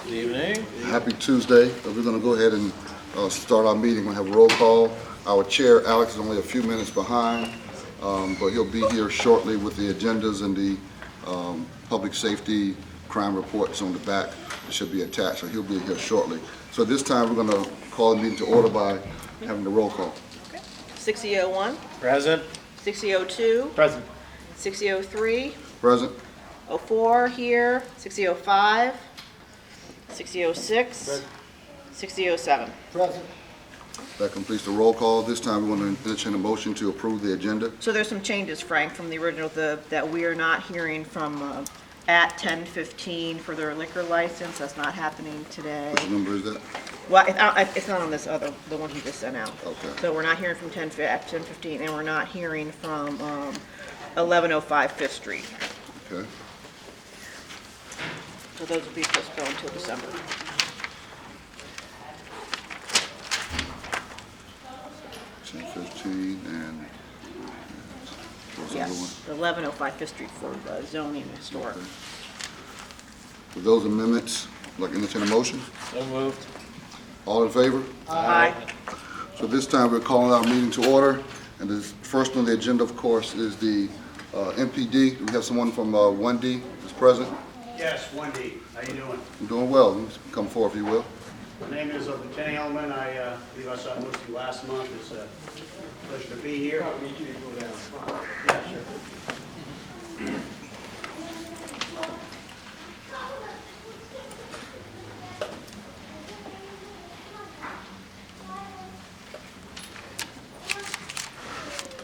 Good evening. Happy Tuesday. We're going to go ahead and start our meeting. We'll have a roll call. Our chair, Alex, is only a few minutes behind, but he'll be here shortly with the agendas and the public safety crime reports on the back. It should be attached, so he'll be here shortly. So this time, we're going to call the meeting to order by having the roll call. Okay. 6001, Present. 6002, Present. 6003, Present? 04 here, 6005, 6006, 6007. That completes the roll call. This time, we want to entertain a motion to approve the agenda. So there's some changes, Frank, from the original, that we are not hearing from at 10:15 for their liquor license. That's not happening today. Which number is that? Well, it's not on this other, the one he just sent out. Okay. So we're not hearing from at 10:15, and we're not hearing from 1105 Fifth Street. Okay. So those will be postponed until December. Ten 15 and what's the other one? Yes, the 1105 Fifth Street for zoning and historic. With those amendments, I'd like to entertain a motion. So moved. All in favor? Aye. So this time, we're calling our meeting to order, and the first on the agenda, of course, is the MPD. We have someone from 1D is present. Yes, 1D. How you doing? I'm doing well. Come forward, if you will. My name is Lieutenant Hellman. I believe I saw most of you last month. It's a pleasure to be here. Yeah, sure.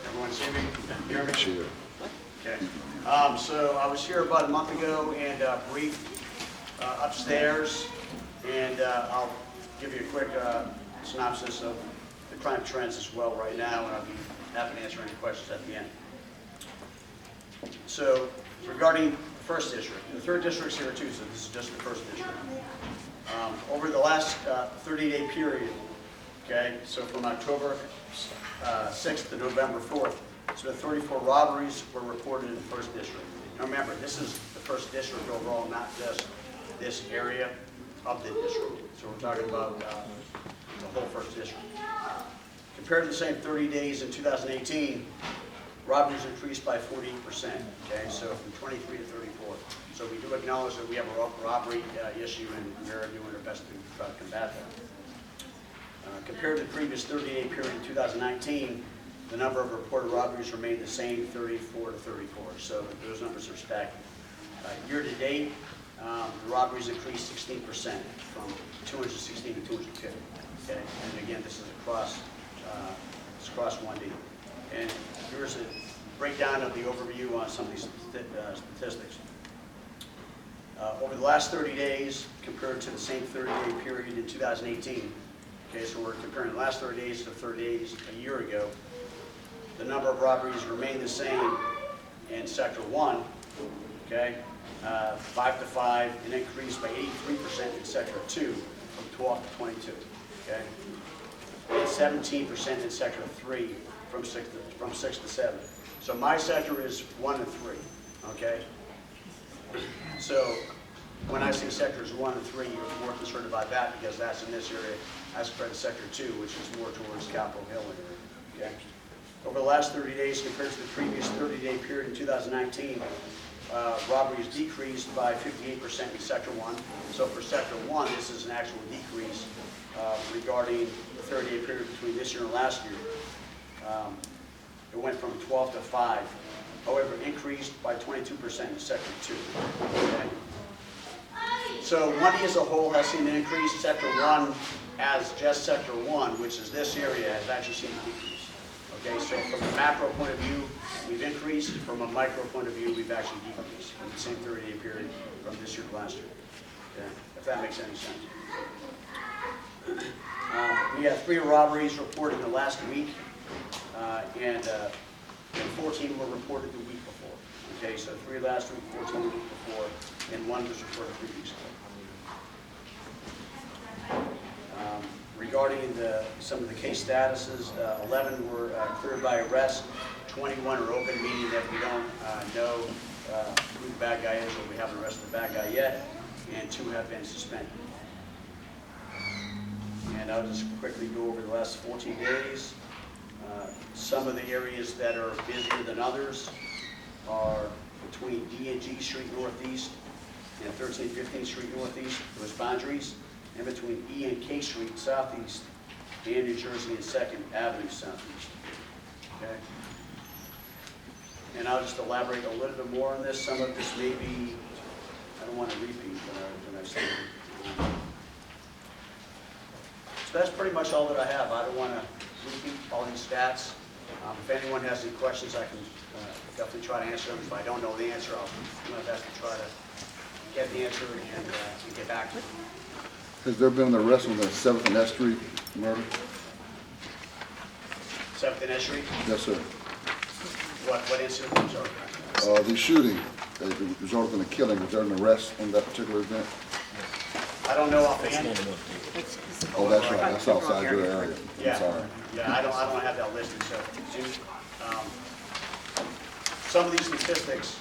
Everyone see me? Hear me? Chair. Okay. So I was here about a month ago and briefed upstairs, and I'll give you a quick synopsis of the crime trends as well right now, and I'll be happy to answer any questions at the end. So regarding the first district, the third district's here too, so this is just the first district. Over the last 30-day period, okay, so from October 6th to November 4th, so 34 robberies were reported in the first district. Now remember, this is the first district overall, not just this area of the district. So we're talking about the whole first district. Compared to the same 30 days in 2018, robberies increased by 48%, okay, so from 23 to 34. So we do acknowledge that we have a robbery issue, and we're doing our best to try to combat that. Compared to the previous 30-day period in 2019, the number of reported robberies remained the same, 34 to 34. So those numbers are stacked. Year to date, the robberies increased 16% from 216 to 202. Okay, and again, this is across 1D. And here's a breakdown of the overview on some of these statistics. Over the last 30 days, compared to the same 30-day period in 2018, okay, so we're comparing the last 30 days to 30 days a year ago, the number of robberies remained the same in Sector 1, okay, 5 to 5, and increased by 83% in Sector 2, from 12 to 22, okay, and 17% in Sector 3, from 6 to 7. So my sector is 1 and 3, okay? So when I say sectors 1 and 3, you're more concerned about that because that's in this area as compared to Sector 2, which is more towards Capitol Hill area, okay? Over the last 30 days compared to the previous 30-day period in 2019, robberies decreased by 58% in Sector 1. So for Sector 1, this is an actual decrease regarding the 30-day period between this year and last year. It went from 12 to 5. However, increased by 22% in Sector 2. Okay? So 1D as a whole has seen an increase. Sector 1, as just Sector 1, which is this area, has actually seen a decrease. Okay, so from a macro point of view, we've increased. From a micro point of view, we've actually decreased in the same 30-day period from this year to last year. Okay, if that makes any sense. We had 3 robberies reported in the last week, and 14 were reported the week before. Okay, so 3 last week, 14 the week before, and 1 was reported 3 weeks ago. Regarding some of the case statuses, 11 were cleared by arrest, 21 are open, meaning that we don't know who the bad guy is, or we haven't arrested the bad guy yet, and 2 have been suspended. And I'll just quickly go over the last 14 days. Some of the areas that are busier than others are between D and G Street Northeast and 13th, 15th Street Northeast, those boundaries, and between E and K Street Southeast and New Jersey and 2nd Avenue Southeast. Okay? And I'll just elaborate a little bit more on this. Some of this may be, I don't want to repeat what I've said. So that's pretty much all that I have. I don't want to repeat all these stats. If anyone has any questions, I can definitely try to answer them. If I don't know the answer, I'll do my best to try to get the answer and get back to you. Has there been an arrest on the 7th and S Street murder? 7th and S Street? Yes, sir. What incident? I'm sorry. The shooting that resulted in a killing, was there an arrest on that particular event? I don't know offhand. Oh, that's right, that's outside your area. I'm Yeah, sorry. yeah, I don't have that listed, so, some of these statistics,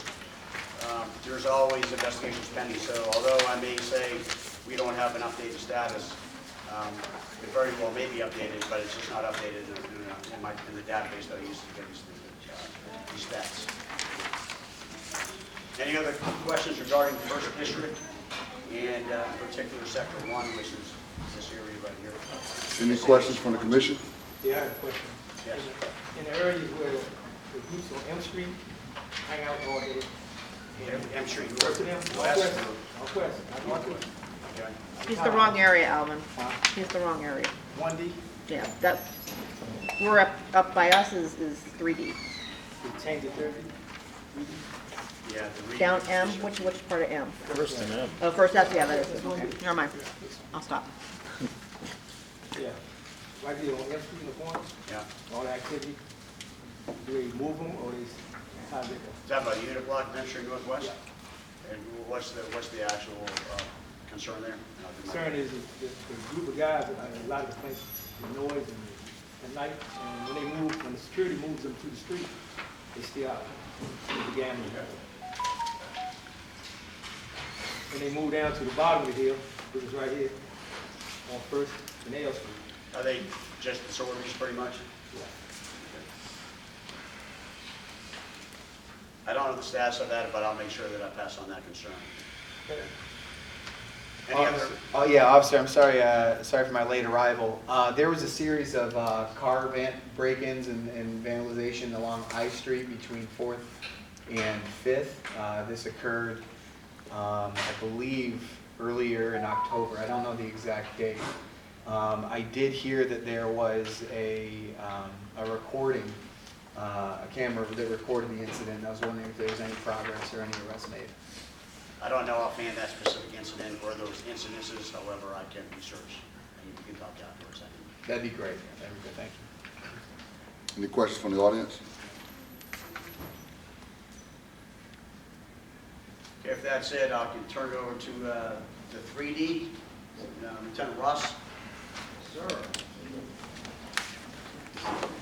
there's always investigations pending, so although I may say we don't have an updated status, it very well may be updated, but it's just not updated in the database that I use to get these stats. Any other questions regarding the first district and in particular sector 1, which is this area right here? Any questions from the commission? Yeah, I have a question. Yes. In the areas where the groups on M Street hang out all day. M Street First of them, West. Northwest. Okay. He's the wrong area, Alvin. He's the wrong area. 1D, Yeah, that, we're up by us is 3D. we changed it 30. Yeah, the region Down M, district. which part of M? First and M. Oh, first, that's, yeah, that is, okay, never mind. I'll stop. Yeah. Right there on M Street in the corner, Yeah. all the activity. Do they move them or they, how they go? Is that about unit block, M Street Northwest? And what's the actual concern there? Concern is the group of guys, a lot of the places, the noise and at night, and when they move, when the security moves them to the street, they stay out. The gambling. When they move down to the bottom of the hill, which is right here, on First and L Street. Are they just disorders pretty much? I don't know the status of that, but I'll make sure that I pass on that concern. Any other? Oh, yeah, officer, I'm sorry, sorry for my late arrival. There was a series of car break-ins and vandalization along I Street between 4th and 5th. This occurred, I believe, earlier in October. I don't know the exact date. I did hear that there was a recording, a camera that recorded the incident. I was wondering if there was any progress or any arrests made. I don't know offhand that specific incident or those incidences, however, I can research and we can talk afterwards. That'd be great. That'd be good. Thank you. Any questions from the audience? Okay, if that's it, I can turn it over to the 3D, Lieutenant Ross. Sir.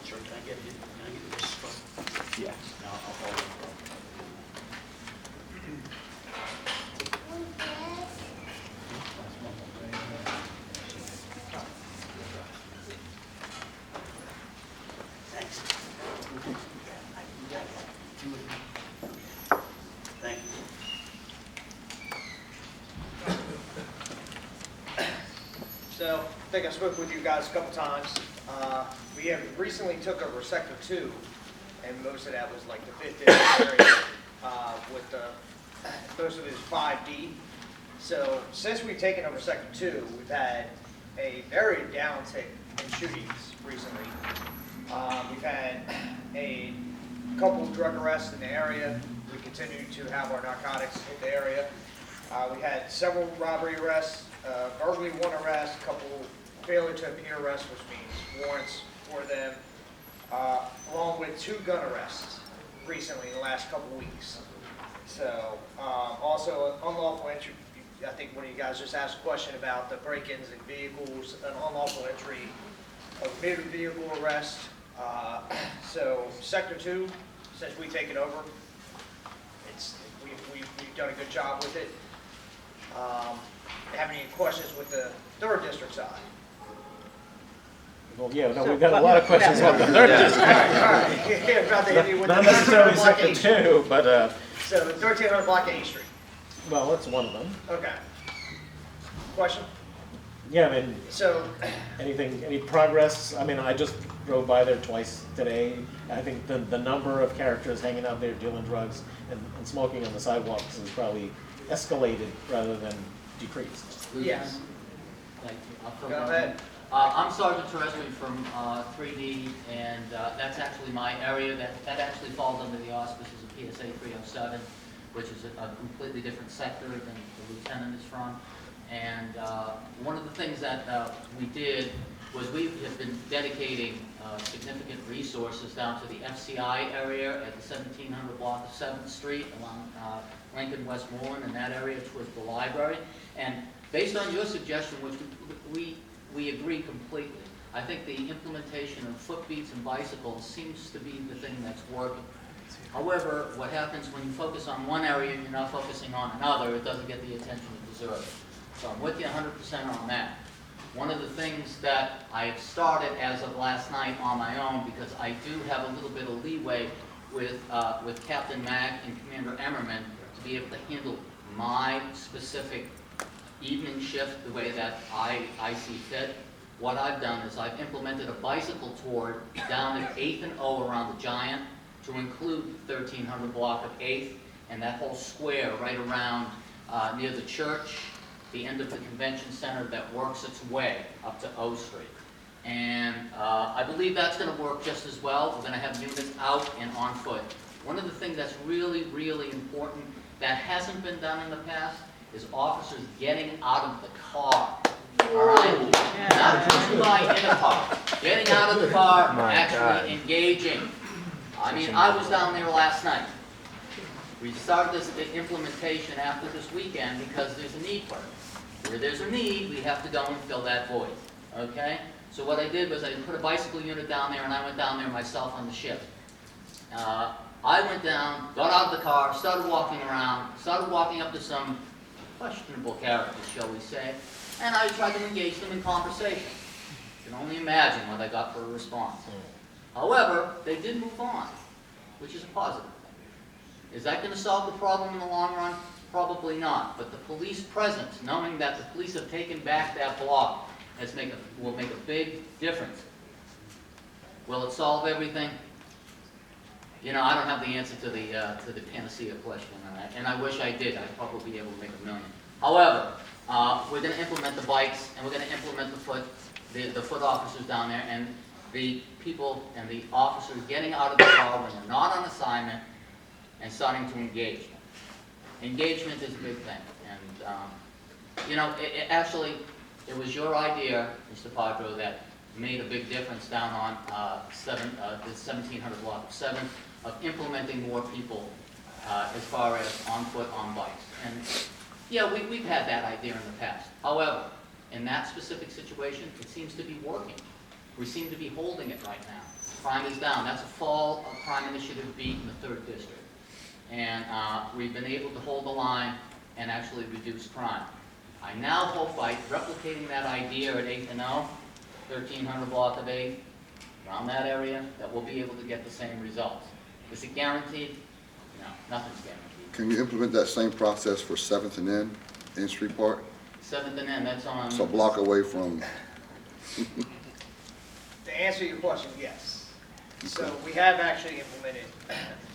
Sure, can I get this? Yeah. No, I'll follow. Thanks. Thank you. So, I think I spoke with you guys a couple times. We have recently took over Sector 2, and most of that was like the 5th district area, with most of it is 5D. So, since we've taken over Sector 2, we've had a very downtick in shootings recently. We've had a couple of drug arrests in the area. We continue to have our narcotics in the area. We had several robbery arrests, burglary 1 arrest, a couple failure to appear arrests, which means warrants for them, along with 2 gun arrests recently in the last couple weeks. So, also unlawful entry. I think one of you guys just asked a question about the break-ins in vehicles, an unlawful entry, a motor vehicle arrest. So Sector 2, since we've taken over, we've done a good job with it. Have any questions with the 3rd district side? Well, yeah, no, we've got a lot of questions on the third district. All right. Yeah, about to hit you with the Not necessarily 1300 block sector A Street. two, but, So the 1300 block A Street. well, that's one of them. Okay. Question? Yeah, I mean, So, any progress? I mean, I just drove by there twice today. I think the number of characters hanging out there dealing drugs and smoking on the sidewalks has probably escalated rather than decreased. yes. Thank you. I'll fill Go that ahead. in. I'm Sergeant Terrestri from 3D, and that's actually my area. That actually falls under the auspices of PSA 307, which is a completely different sector than the lieutenant is from. And one of the things that we did was we have been dedicating significant resources down to the FCI area at the 1700 block of 7th Street along Lincoln Westmoreland in that area towards the library. And based on your suggestion, which we agree completely, I think the implementation of foot beats and bicycles seems to be the thing that's working. However, what happens when you focus on one area and you're not focusing on another, it doesn't get the attention it deserves. So I'm with you 100% on that. One of the things that I have started as of last night on my own, because I do have a little bit of leeway with Captain Mack and Commander Emmerman to be able to handle my specific evening shift the way that I see fit. What I've done is I've implemented a bicycle tour down at 8th and O around the Giant to include 1300 block of 8th and that whole square right around near the church, the end of the convention center that works its way up to O Street. And I believe that's going to work just as well. We're going to have units out and on foot. One of the things that's really, really important that hasn't been done in the past is officers getting out of the car. All right? Not pushing by in a car. Getting out of the car, actually engaging. I mean, I was down there last night. We started this implementation after this weekend because there's a need for it. Where there's a need, we have to go and fill that void. Okay? So what I did was I put a bicycle unit down there, and I went down there myself on the shift. I went down, got out of the car, started walking around, started walking up to some questionable characters, shall we say, and I tried to engage them in conversation. You can only imagine what I got for a response. However, they did move on, which is a positive thing. Is that going to solve the problem in the long run? Probably not. But the police presence, knowing that the police have taken back that block, will make a big difference. Will it solve everything? You know, I don't have the answer to the panacea question on that, and I wish I did. I'd probably be able to make a million. However, we're going to implement the bikes, and we're going to implement the foot officers down there, and the people and the officers getting out of the car when they're not on assignment and starting to engage them. Engagement is a big thing, and you know, it was your idea, Mr. Padro, that made a big difference down on the 1700 block of 7th of implementing more people as far as on foot, on bikes. And yeah, we've had that idea in the past. However, in that specific situation, it seems to be working. We seem to be holding it right now. Crime is down. That's a fall crime initiative beat in the 3rd district. And we've been able to hold the line and actually reduce crime. I now hope by replicating that idea at 8th and O, 1300 block of 8, around that area, that we'll be able to get the same results. Is it guaranteed? No, nothing's guaranteed. Can you implement that same process for 7th and N Street Park? 7th and N, that's on... It's a block away from, To answer your question, yes. So we have actually implemented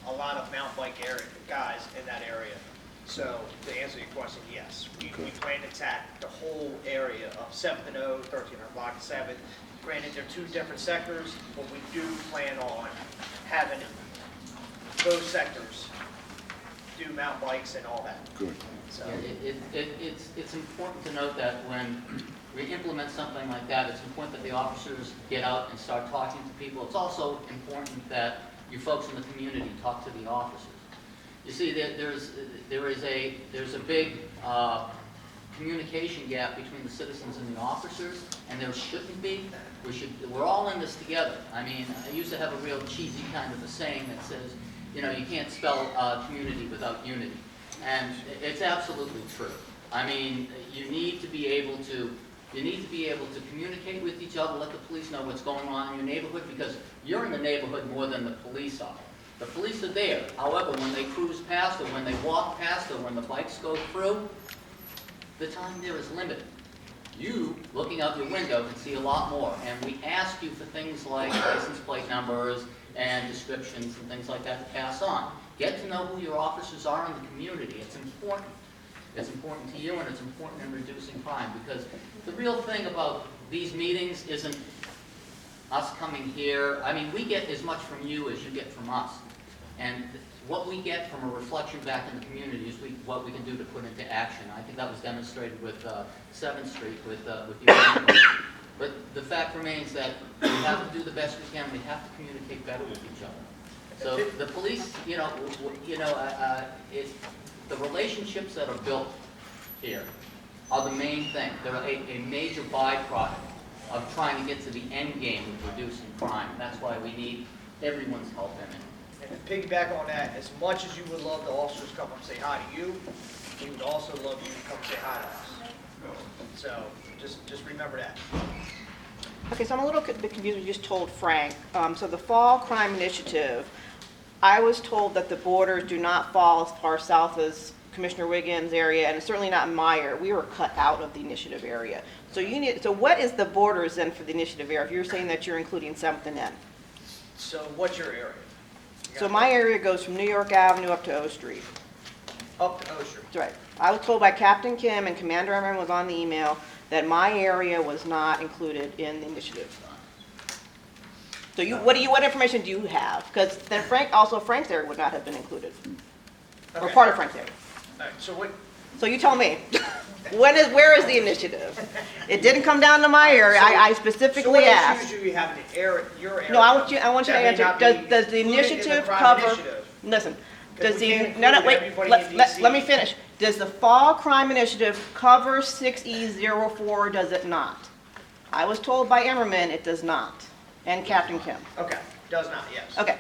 a lot of mountain bike guys in that area. So to answer your question, yes. We plan to attack the whole area of 7th and O, 1300 block of 7th. Granted, they're two different sectors, but we do plan on having those sectors do mountain bikes and all that. good. So, Yeah, it's important to note that when we implement something like that, it's important that the officers get out and start talking to people. It's also important that you folks in the community talk to the officers. You see, there's a big communication gap between the citizens and the officers, and there shouldn't be. We're all in this together. I mean, I used to have a real cheesy kind of a saying that says, you know, you can't spell community without unity. And it's absolutely true. I mean, you need to be able to You need to be able to communicate with each other, let the police know what's going on in your neighborhood, because you're in the neighborhood more than the police are. The police are there. However, when they cruise past, or when they walk past, or when the bikes go through, the time there is limited. You, looking out your window, can see a lot more, and we ask you for things like license plate numbers and descriptions and things like that to pass on. Get to know who your officers are in the community. It's important. It's important to you, and it's important in reducing crime, because the real thing about these meetings isn't us coming here. I mean, we get as much from you as you get from us. And what we get from a reflection back in the community is what we can do to put into action. I think that was demonstrated with 7th Street with you. But the fact remains that we have to do the best we can. We have to communicate better with each other. So the police, the relationships that are built here are the main thing. They're a major byproduct of trying to get to the end game of reducing crime. That's why we need everyone's help in it. And to piggyback on that, as much as you would love the officers to come and say hi to you, we would also love you to come say hi to us. So just remember that. Okay, so I'm a little bit confused what you just told Frank. So the Fall Crime Initiative, I was told that the borders do not fall as far south as Commissioner Wiggins' area, and certainly not Meyer. We were cut out of the initiative area. So what is the borders then for the initiative area, if you're saying that you're including 7th and N? So what's your area? So my area goes from New York Avenue up to O Street. Up to O Street. That's right. I was told by Captain Kim, and Commander Emmerman was on the email, that my area was not included in the initiative. So what information do you have? Because then Frank's area would not have been included, or Okay. part of Frank's area. All right, so what? So you tell me, where is the initiative? It didn't come down to my area. I So specifically what asked. issues do you have in the area, your area? No, I want you to that may answer. not Does be the included in the initiative crime cover? initiative? Listen. 'Cause Does we the can't no include wait? everybody Let, in let, DC. let me finish. Does the Fall Crime Initiative cover 6E04? Or does it not? I was told by Emmerman it does not, and Captain Kim. Okay, does not, yes. Okay.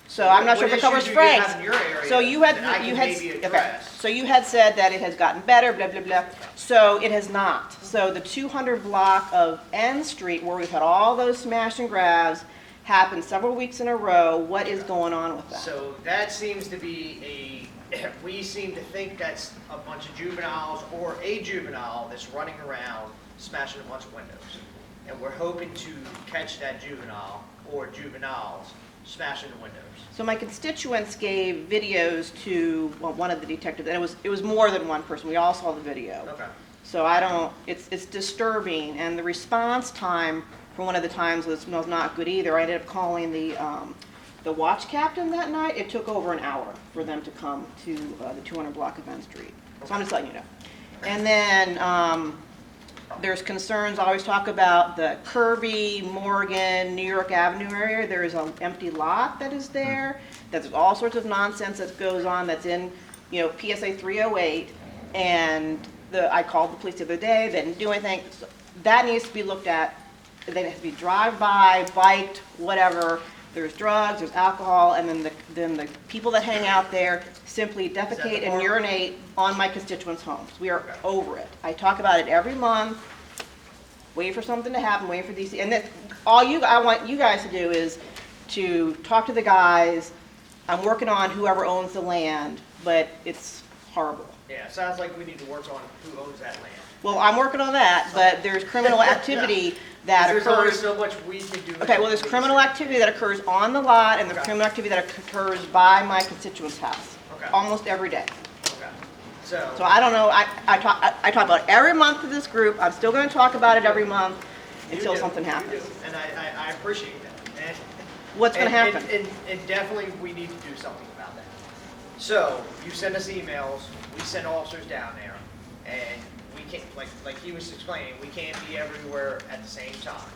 So I'm not sure if it covers Frank's. What issues do you have in your area So you that I had, can you had, maybe okay. address? So you had said that it has gotten better, blah, blah, blah. So it has not. So the 200 block of N Street, where we've had all those smash and grabs, happened several weeks in a row. What is going on with that? So that seems to be we seem to think that's a bunch of juveniles or a juvenile that's running around smashing a bunch of windows. And we're hoping to catch that juvenile or juveniles smashing the windows. So my constituents gave videos to one of the detectives, and it was more than one person. We all saw the video. Okay. So it's disturbing, and the response time for one of the times was not good either. I ended up calling the watch captain that night. It took over an hour for them to come to the 200 block of N Street. So I'm just letting you know. And then there's concerns, I always talk about the Kirby, Morgan, New York Avenue area. There is an empty lot that is there, that there's all sorts of nonsense that goes on that's in, PSA 308. And I called the police the other day, they didn't do anything. So that needs to be looked at. They have to be drive-by, biked, whatever. There's drugs, there's alcohol, and then the people that hang out there simply defecate and urinate on my constituents' homes. We are over it. I talk about it every month, wait for something to happen, wait for DC, and then I want you guys to do is to talk to the guys. I'm working on whoever owns the land, but it's horrible. Yeah, sounds like we need to work on who owns that land. Well, I'm working on that, but there's criminal activity that There's only occurs. so much we can do. Okay, well, there's criminal activity that occurs on the lot, and there's Okay. criminal activity that occurs by my constituent's house, Okay. almost every day. Okay. So So I don't know, I talk about it every month to this group, I'm still gonna talk about it every month you until do, something you happens. do, and I appreciate that. And What's gonna happen? And definitely, we need to do something about that. So, you send us emails, we send officers down there, and we can't, like he was explaining, we can't be everywhere at the same time.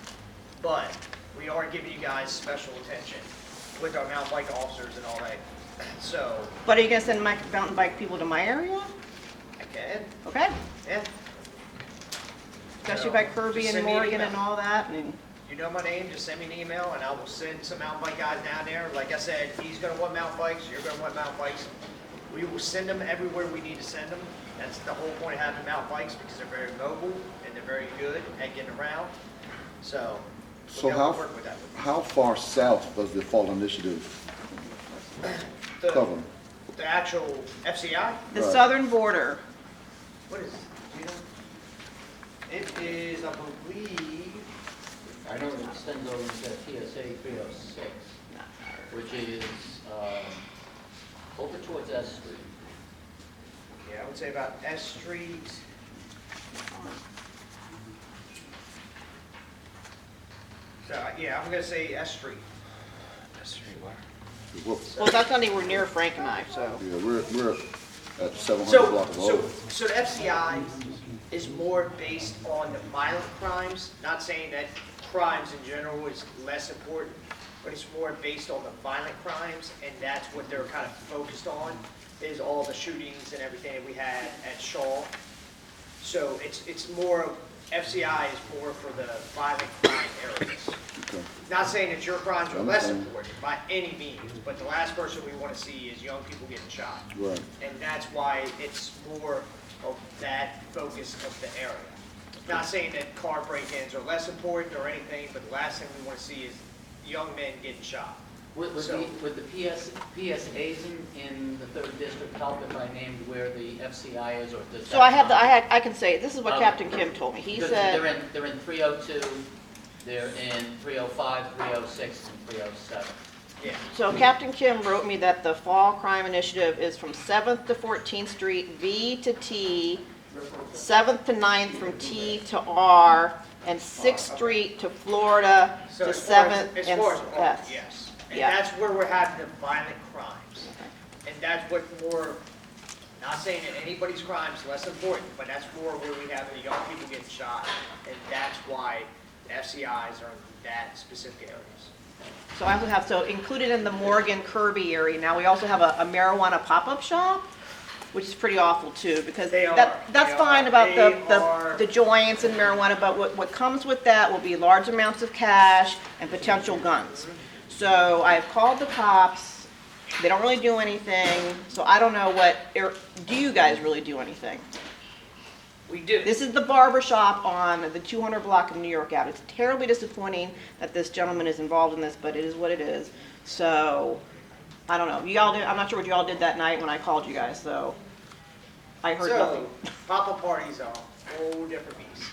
But we are giving you guys special attention with our mountain bike officers and all that. So, But are you gonna send my mountain bike people to my area? I can, Okay? yeah. Especially So, by Kirby just and send me an Morgan and email. all that, and, You know my name, just send me an email and I will send some mountain bike guys down there. Like I said, he's gonna want mountain bikes, you're gonna want mountain bikes. We will send them everywhere we need to send them. That's the whole point of having mountain bikes, because they're very mobile and they're very good at getting around. So So we'll be able to work with that. how far south does the fall initiative cover? The actual FCI, The Right. southern border, what is, do you know? It is, I believe, I know it extends over to PSA 306, which is over towards S Street. yeah, I would say about S Street. So, yeah, I'm gonna say S Street. S Street, where? well, that's not anywhere near Frank and I, so. Yeah, we're at 700 So, block of so, road. so the FCI is more based on the violent crimes, not saying that crimes in general is less important, but it's more based on the violent crimes, and that's what they're kind of focused on, is all the shootings and everything that we had at Shaw. So it's more, FCI is more for the violent crime areas. Okay. Not saying that your crimes are less Understand. important by any means, but the last person we want to see is young people getting shot. Right. And that's why it's more of that focus of the area. Not saying that car break-ins are less important or anything, but the last thing we want to see is young men getting shot. Would So- the PSAs in the third district help if I named where the FCI is, or does that? So I can say, this is what Captain Kim told me. He Because said, they're in 302, they're in 305, 306, and 307. Yeah. so Captain Kim wrote me that the Fall Crime Initiative is from 7th to 14th Street, V to T, 7th to 9th from T to R, and 6th Street to Florida So to as far as- 7th as and far as art, S. yes. And Yeah. that's where we're having the violent crimes. And that's what more, not saying that anybody's crime is less important, but that's more where we have the young people getting shot. And that's why the FCIs are in that specific areas. So I also have, so included in the Morgan Kirby area, now we also have a marijuana pop-up shop, which is pretty awful too, because They are. that's They fine are. about They are. the joints and marijuana, but what comes with that will be large amounts of cash and potential guns. So I've called the cops, they don't really do anything, so I don't know do you guys really do anything? We do. This is the barber shop on the 200 block of New York Ave. It's terribly disappointing that this gentleman is involved in this, but it is what it is. So, I don't know. I'm not sure what you all did that night when I called you guys, so I heard nothing. So, pop-up parties are a whole different beast.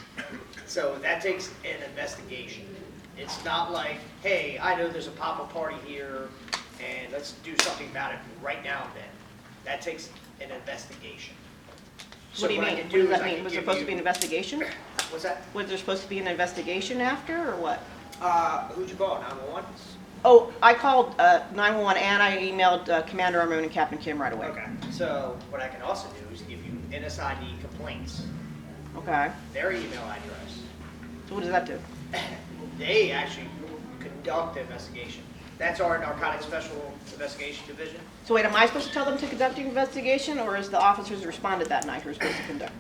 So that takes an investigation. It's not like, hey, I know there's a pop-up party here, and let's do something about it right now and then. That takes an investigation. So What do you I mean? can What do does is that I mean? can Was there give supposed to you- be an investigation? What's that? Was there supposed to be an investigation after, or what? Who'd you call, 911? Oh, I called 911 and I emailed Commander Armoon and Captain Kim right away. Okay, so what I can also do is give you NSID complaints, Okay. their email address. So what does that do? They actually conduct the investigation. That's our Narcotics Special Investigation Division. So wait, am I supposed to tell them to conduct the investigation, or is the officers who responded that night who are supposed to conduct?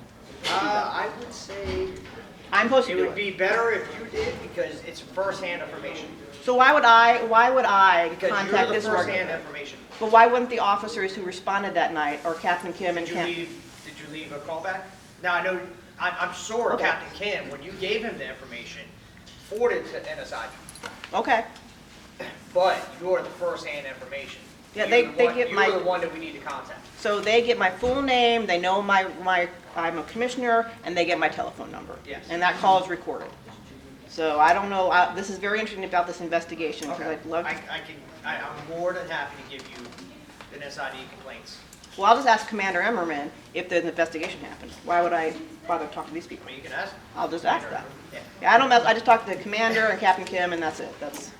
I would say I'm supposed to it do would it. be better if you did, because it's first-hand information. So why would I Because you're contact the this first-hand worker? information. But why wouldn't the officers who responded that night, or Captain Kim and Did you Kim? leave a callback? Now, I know, I'm sure Okay. Captain Kim, when you gave him the information, forwarded to NSID, Okay. but you're the first-hand information. Yeah, You're they the one- get my- You're the one that we need to contact. So they get my full name, they know I'm a commissioner, and they get my telephone number. Yes. And that call is recorded. So I don't know, this is very interesting about this investigation, because Okay. I'd love to. I'm more than happy to give you the NSID complaints. Well, I'll just ask Commander Emmerman if the investigation happened. Why would I bother talking to these I people? mean, you can ask. I'll just ask that. Yeah. Yeah, I don't mess, I just talk to the commander and Captain Kim, and that's it. That's,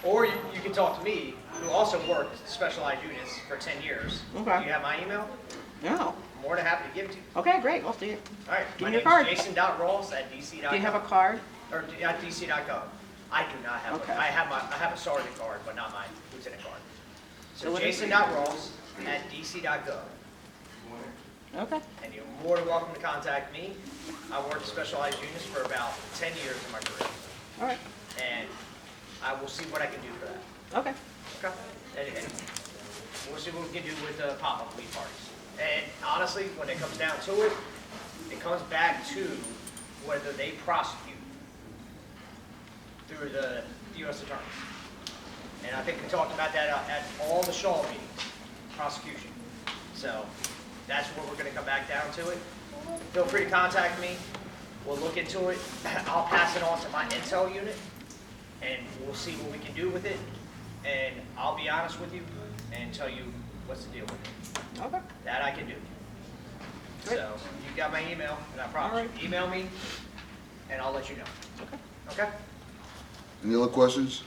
Or you can talk to me, who also worked specialized units for 10 years. Okay. Do you have my email? no. I'm more than happy to give it to you. Okay, great, I'll see you. All right. Give My me your name card. is jason.ross@dc.gov. Do you have a card? Or at dc.gov. I do not have Okay. one. I have a sergeant card, but not my lieutenant card. So So what is it? jason.ross@dc.gov. Okay. And you're more than welcome to contact me. I worked specialized units for about 10 years in my career. All right. And I will see what I can do for that. Okay. Okay? And we'll see what we can do with the pop-up weed parties. And honestly, when it comes down to it, it comes back to whether they prosecute through the U.S. attorneys. And I think we talked about that at all the Shaw meetings, prosecution. So that's what we're gonna come back down to it. Feel free to contact me. We'll look into it. I'll pass it on to my intel unit, and we'll see what we can do with it. And I'll be honest with you and tell you what's the deal with it. Okay. That I can do. So you got my email, and I promise you, email me, and I'll let you know. Okay? Any other questions?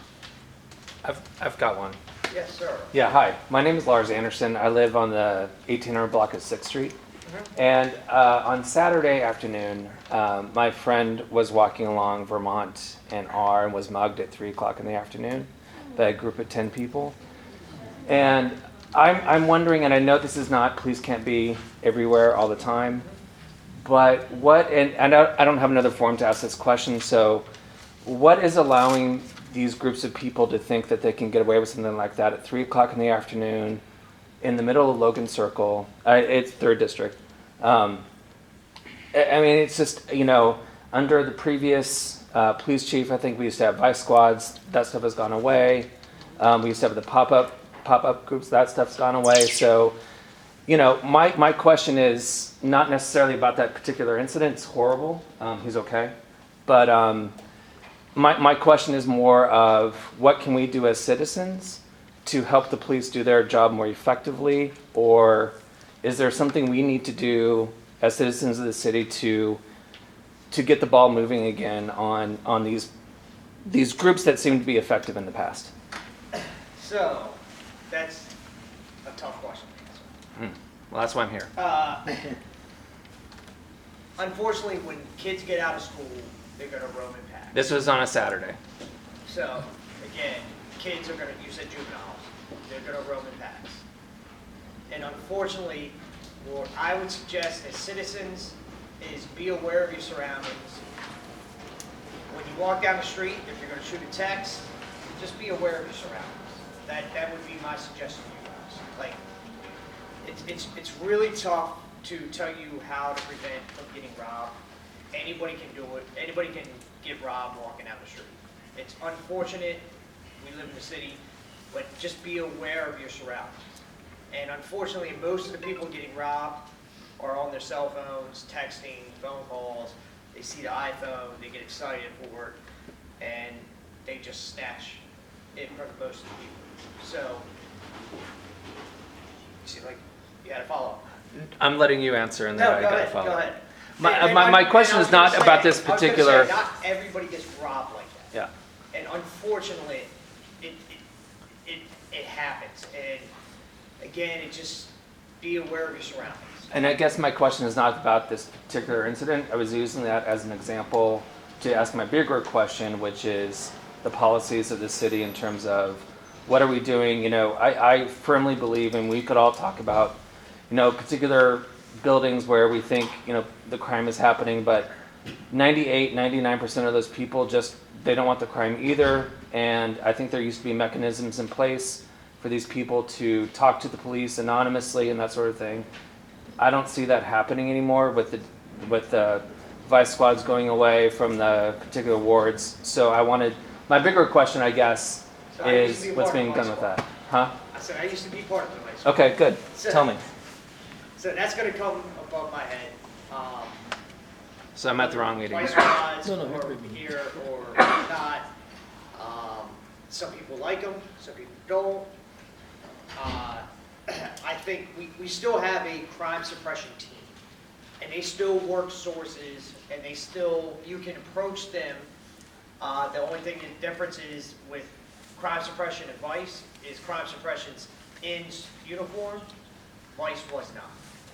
I've got one. Yes, sir. Yeah, hi. My name is Lars Anderson. I live on the 1800 block of 6th Street. And on Saturday afternoon, my friend was walking along Vermont and R and was mugged at 3 o'clock in the afternoon by a group of 10 people. And I'm wondering, and I know this is not, police can't be everywhere all the time, but what, and I don't have another forum to ask this question, so what is allowing these groups of people to think that they can get away with something like that at 3 o'clock in the afternoon in the middle of Logan Circle? It's 3rd District. I mean, it's just, you know, under the previous police chief, I think we used to have vice squads. That stuff has gone away. We used to have the pop-up groups. That stuff's gone away. So, you know, my question is not necessarily about that particular incident. It's horrible. He's okay. But my question is more of what can we do as citizens to help the police do their job more effectively, or is there something we need to do as citizens of the city to get the ball moving again on these groups that seem to be effective in the past? So, that's a tough question to answer. Well, that's why I'm here. Unfortunately, when kids get out of school, they're gonna roam in packs. This was on a Saturday. So, again, kids are gonna, you said juveniles, they're gonna roam in packs. And unfortunately, what I would suggest as citizens is be aware of your surroundings. When you walk down the street, if you're gonna shoot a text, just be aware of your surroundings. That would be my suggestion to you guys. Like, it's really tough to tell you how to prevent from getting robbed. Anybody can do it. Anybody can get robbed walking down the street. It's unfortunate. We live in the city, but just be aware of your surroundings. And unfortunately, most of the people getting robbed are on their cell phones, texting, phone calls. They see the iPhone, they get excited for it, and they just snatch it from most of the people. So, you see, like, you had a follow-up. I'm letting you answer, and then No, I go got to ahead, follow. go ahead. My question is not about this particular. Not everybody gets robbed like that. Yeah. And unfortunately, it happens. And again, it just be aware of your surroundings. And I guess my question is not about this particular incident. I was using that as an example to ask my bigger question, which is the policies of the city in terms of what are we doing? You know, I firmly believe, and we could all talk about, you know, particular buildings where we think, you know, the crime is happening, but 99% of those people just, they don't want the crime either. And I think there used to be mechanisms in place for these people to talk to the police anonymously and that sort of thing. I don't see that happening anymore with the vice squads going away from the particular wards. So my bigger question, I guess, So I used to is be what's part of being the done vice with squad. that? Huh? I said, I used to be part of the vice squad. Okay, good. So- Tell me. So that's gonna come above my head. So I'm at the wrong meeting. Vice squads, or here or not. Some people like them, some people don't. I think we still have a crime suppression team, and they still work sources, and they still, you can approach them. The only thing, the difference is with crime suppression and vice, is crime suppression's in uniform, vice was not.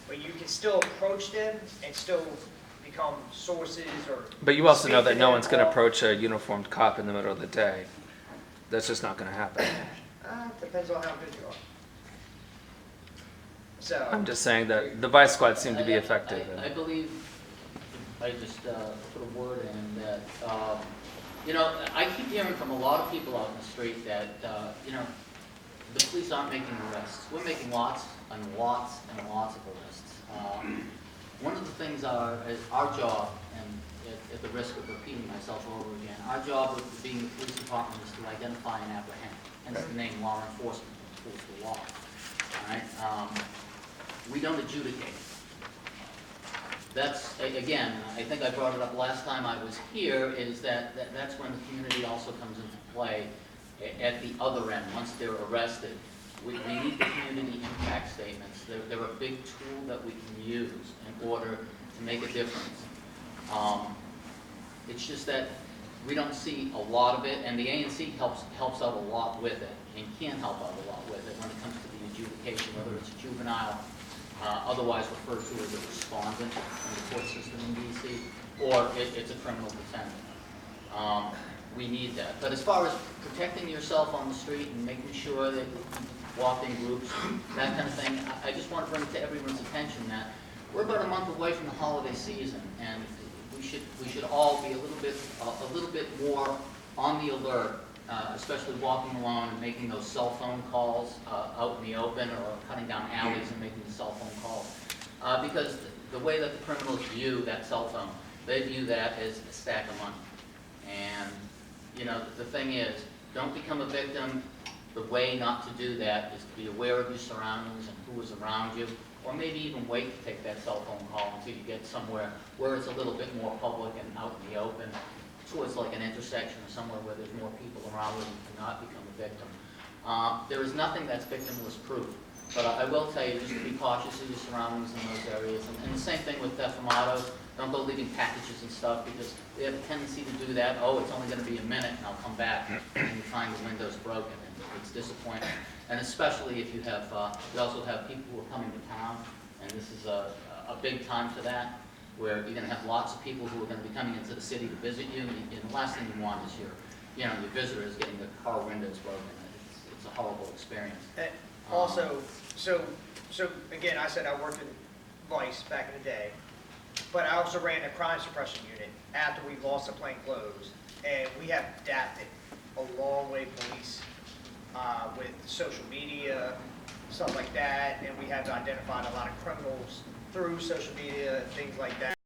But you can still approach them and still become sources or. But you also know speak to that no them one's going to all. approach a uniformed cop in the middle of the day. That's just not going to happen. Depends on how good you are. So. I'm just saying that the vice squads seem to be effective. I believe, I just put a word in that, you know, I keep hearing from a lot of people out in the street that, you know, the police aren't making arrests. We're making lots and lots and lots of arrests. One of the things is our job, and at the risk of repeating myself over again, our job with being the police department is to identify and apprehend, hence the name law enforcement, enforce the law. All right? We don't adjudicate. That's, again, I think I brought it up last time I was here, is that's when the community also comes into play at the other end, once they're arrested. We need the community impact statements. They're a big tool that we can use in order to make a difference. It's just that we don't see a lot of it, and the ANC helps out a lot with it, and can help out a lot with it when it comes to the adjudication, whether it's a juvenile, otherwise referred to as a respondent in the court system in DC, or it's a criminal defendant. We need that. But as far as protecting yourself on the street and making sure that you walk in groups, that kind of thing, I just want to bring it to everyone's attention that we're about a month away from the holiday season, and we should all be a little bit more on the alert, especially walking along and making those cell phone calls out in the open, or cutting down alleys and making the cell phone calls. Because the way that the criminals view that cell phone, they view that as a stack of money. And, you know, the thing is, don't become a victim. The way not to do that is to be aware of your surroundings and who is around you, or maybe even wait to take that cell phone call until you get somewhere where it's a little bit more public and out in the open, towards like an intersection or somewhere where there's more people around where you cannot become a victim. There is nothing that's victimless proof, but I will tell you just to be cautious of your surroundings in those areas. And the same thing with theft from autos. Don't go leaving packages and stuff, because they have a tendency to do that. Oh, it's only going to be a minute and I'll come back, and you find the window's broken, and it's disappointing. And especially if you have, you also have people who are coming to town, and this is a big time for that, where you're going to have lots of people who are going to be coming into the city to visit you, and the last thing you want is your visitors getting their car windows broken. It's a horrible experience. And also, so again, I said I worked in Vice back in the day, but I also ran a crime suppression unit after we lost the plain clothes, and we have adapted a long way police with social media, stuff like that, and we have identified a lot of criminals through social media and things like that.